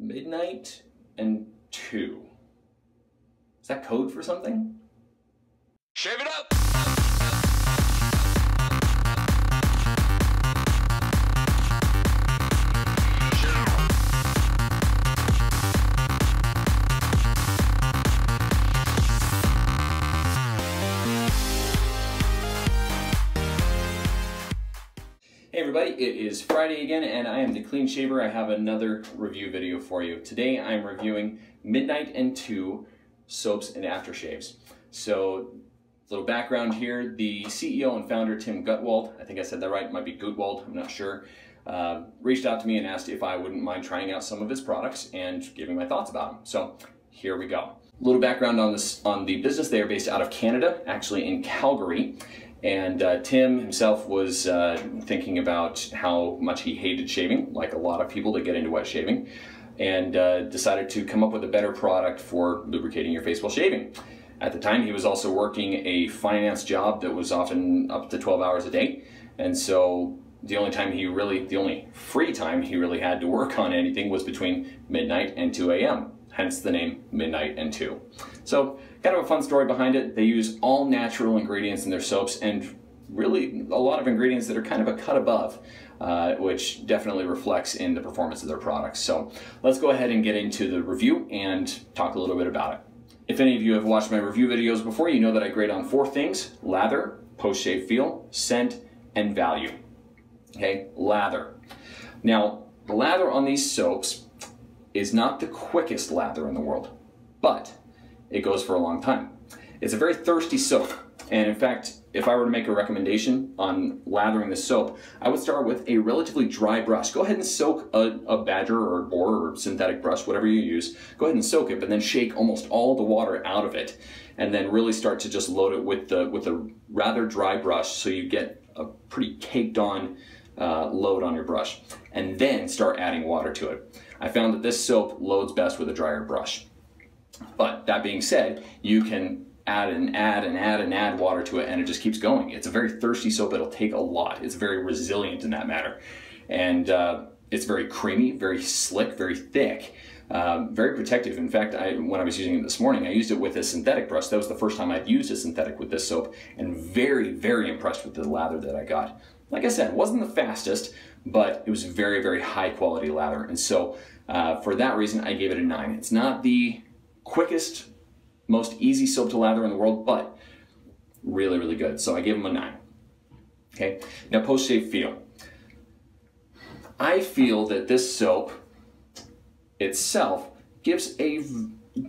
midnight and 2. Is that code for something? Shave it up! Hey everybody, it is Friday again and I am the Clean Shaver. I have another review video for you. Today I'm reviewing Midnight and 2 soaps and aftershaves. So, a little background here. The CEO and founder, Tim Gutwald, I think I said that right, it might be Gutwald, I'm not sure, reached out to me and asked if I wouldn't mind trying out some of his products and giving my thoughts about them. So, here we go. A little background on the business. They are based out of Canada, actually in Calgary. And Tim himself was thinking about how much he hated shaving, like a lot of people that get into wet shaving, and decided to come up with a better product for lubricating your face while shaving. At the time, he was also working a finance job that was often up to 12 hours a day, and so the only free time he really had to work on anything was between midnight and 2 a.m., hence the name Midnight and 2. So, kind of a fun story behind it. They use all natural ingredients in their soaps and really a lot of ingredients that are kind of a cut above, which definitely reflects in the performance of their products. So let's go ahead and get into the review and talk a little bit about it. If any of you have watched my review videos before, you know that I grade on 4 things: lather, post-shave feel, scent, and value. Okay, lather. Now, the lather on these soaps is not the quickest lather in the world, but it goes for a long time. It's a very thirsty soap, and in fact, if I were to make a recommendation on lathering this soap, I would start with a relatively dry brush. Go ahead and soak a badger or a boar or synthetic brush, whatever you use. Go ahead and soak it, but then shake almost all the water out of it, and then really start to just load it with a rather dry brush, so you get a pretty caked on load on your brush, and then start adding water to it. I found that this soap loads best with a drier brush. But that being said, you can add and add and add and add water to it, and it just keeps going. It's a very thirsty soap. It'll take a lot. It's very resilient in that matter. And it's very creamy, very slick, very thick, very protective. In fact, when I was using it this morning, I used it with a synthetic brush. That was the first time I'd used a synthetic with this soap, and very, very impressed with the lather that I got. Like I said, it wasn't the fastest, but it was very, very high quality lather. And so for that reason, I gave it a 9. It's not the quickest, most easy soap to lather in the world, but really, really good. So I gave them a 9. Okay, now post-shave feel. I feel that this soap itself gives a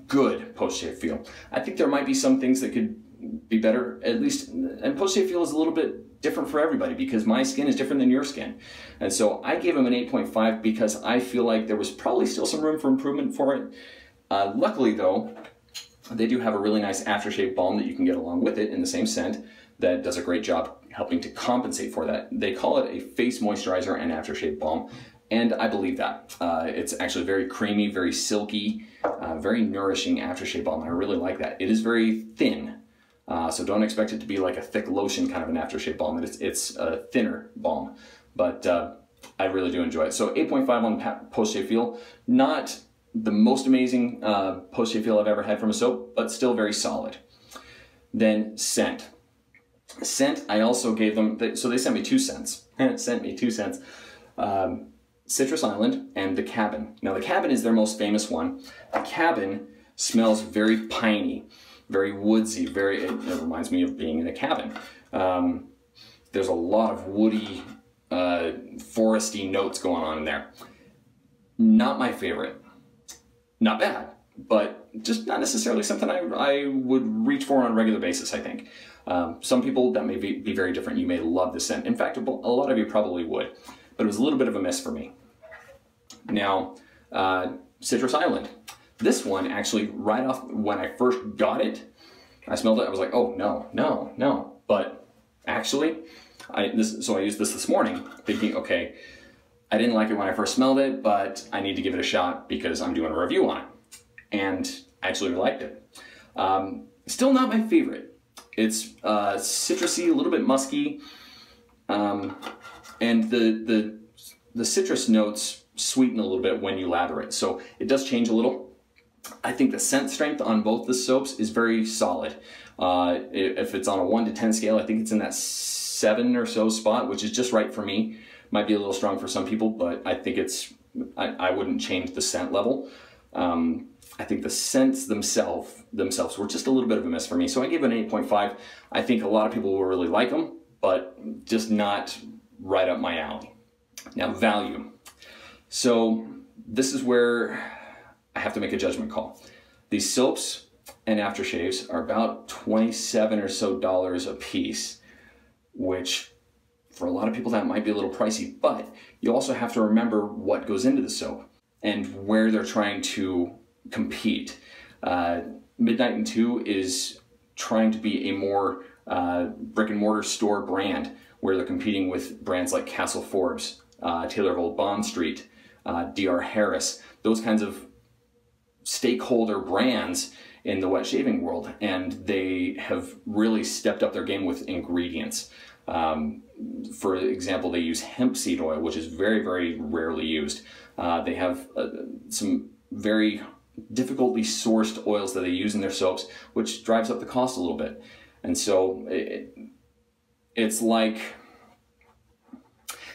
good post-shave feel. I think there might be some things that could be better, at least, and post-shave feel is a little bit different for everybody because my skin is different than your skin. And so I gave them an 8.5 because I feel like there was probably still some room for improvement for it. Luckily though, they do have a really nice aftershave balm that you can get along with it in the same scent that does a great job helping to compensate for that. They call it a face moisturizer and aftershave balm, and I believe that. It's actually very creamy, very silky, very nourishing aftershave balm, and I really like that. It is very thin, so don't expect it to be like a thick lotion kind of an aftershave balm. It's a thinner balm, but I really do enjoy it. So 8.5 on post-shave feel. Not the most amazing post-shave feel I've ever had from a soap, but still very solid. Then scent. Scent, I also gave them, so they sent me 2 scents. Sent me 2 scents. Citrus Island and The Cabin. Now The Cabin is their most famous one. The Cabin smells very piney, very woodsy, it reminds me of being in a cabin. There's a lot of woody, foresty notes going on in there. Not my favorite. Not bad, but just not necessarily something I would reach for on a regular basis, I think. Some people, that may be very different. You may love the scent. In fact, a lot of you probably would, but it was a little bit of a miss for me. Now, Citrus Island. This one, actually, right off when I first got it, I smelled it, I was like, oh, no, no, no. But actually, so I used this morning, thinking, okay, I didn't like it when I first smelled it, but I need to give it a shot because I'm doing a review on it. And I actually really liked it. Still not my favorite. It's citrusy, a little bit musky, and the citrus notes sweeten a little bit when you lather it. So it does change a little. I think the scent strength on both the soaps is very solid. If it's on a 1 to 10 scale, I think it's in that 7 or so spot, which is just right for me. Might be a little strong for some people, but I think I wouldn't change the scent level. I think the scents themselves were just a little bit of a miss for me. So I gave it an 8.5. I think a lot of people will really like them, but just not right up my alley. Now, value. So this is where I have to make a judgment call. These soaps and aftershaves are about $27 or so a piece, which for a lot of people that might be a little pricey, but you also have to remember what goes into the soap and where they're trying to compete. Midnight and 2 is trying to be a more brick and mortar store brand where they're competing with brands like Castle Forbes, Taylor Holt Bond Street, DR Harris, those kinds of stakeholder brands in the wet shaving world, and they have really stepped up their game with ingredients. For example, they use hemp seed oil, which is very, very rarely used. They have some very difficultly sourced oils that they use in their soaps, which drives up the cost a little bit. And so it's like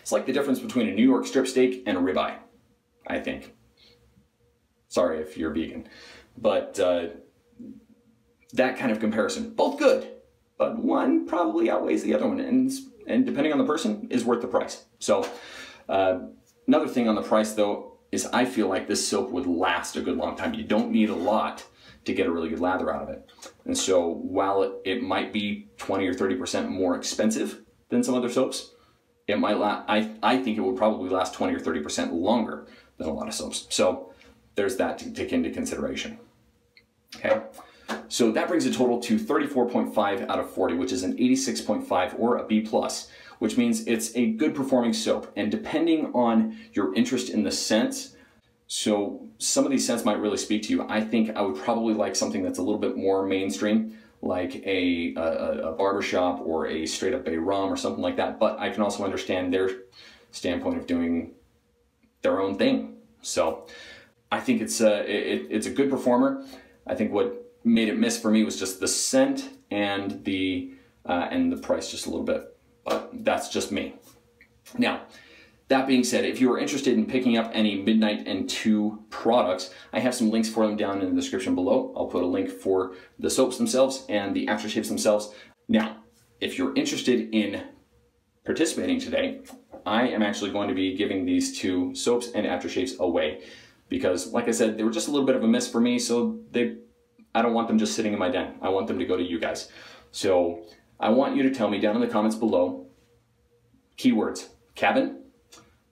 the difference between a New York strip steak and a ribeye, I think. Sorry if you're vegan, but that kind of comparison. Both good, but one probably outweighs the other one, and depending on the person, is worth the price. So another thing on the price, though, is I feel like this soap would last a good long time. You don't need a lot to get a really good lather out of it. And so while it might be 20 or 30% more expensive than some other soaps, it might I think it would probably last 20 or 30% longer than a lot of soaps. So there's that to take into consideration. Okay, so that brings a total to 34.5 out of 40, which is an 86.5 or a B+, which means it's a good performing soap. And depending on your interest in the scents, so some of these scents might really speak to you. I think I would probably like something that's a little bit more mainstream, like a barbershop or a straight up bay rum or something like that. But I can also understand their standpoint of doing their own thing. So I think it's a good performer. I think what made it miss for me was just the scent and the price just a little bit, but that's just me. Now, that being said, if you are interested in picking up any Midnight and 2 products, I have some links for them down in the description below. I'll put a link for the soaps themselves and the aftershaves themselves. Now, if you're interested in participating today, I am actually going to be giving these 2 soaps and aftershaves away because, like I said, they were just a little bit of a miss for me, so I don't want them just sitting in my den. I want them to go to you guys. So I want you to tell me down in the comments below, keywords, cabin,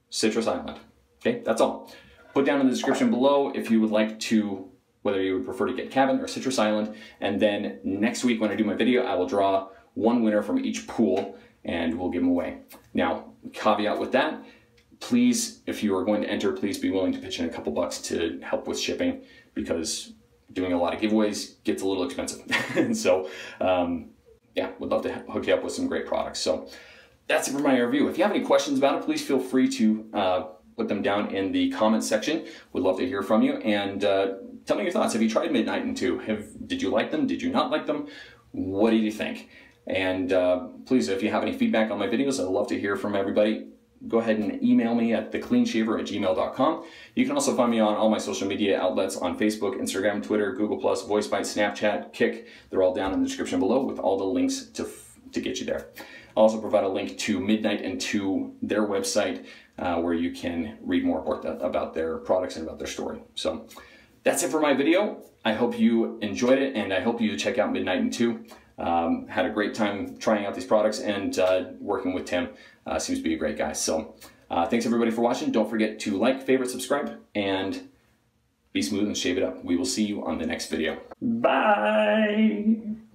Citrus Island. Okay, that's all. Put down in the description below if you would like to, whether you would prefer to get cabin or Citrus Island, and then next week when I do my video, I will draw one winner from each pool and we'll give them away. Now, caveat with that, please, if you are going to enter, please be willing to pitch in a couple bucks to help with shipping, because doing a lot of giveaways gets a little expensive. And so, yeah, would love to hook you up with some great products. So that's it for my review. If you have any questions about it, please feel free to put them down in the comments section. Would love to hear from you, and tell me your thoughts. Have you tried Midnight and 2? Did you like them? Did you not like them? What did you think? And please, if you have any feedback on my videos, I'd love to hear from everybody. Go ahead and email me at thecleanshaver@gmail.com. You can also find me on all my social media outlets on Facebook, Instagram, Twitter, Google+, Voicebyte, Snapchat, Kick. They're all down in the description below with all the links to get you there. I'll also provide a link to Midnight and 2, their website, where you can read more about their products and about their story. So that's it for my video. I hope you enjoyed it, and I hope you check out Midnight and 2. Had a great time trying out these products, and working with Tim. Seems to be a great guy. So thanks everybody for watching. Don't forget to like, favorite, subscribe, and be smooth and shave it up. We will see you on the next video. Bye!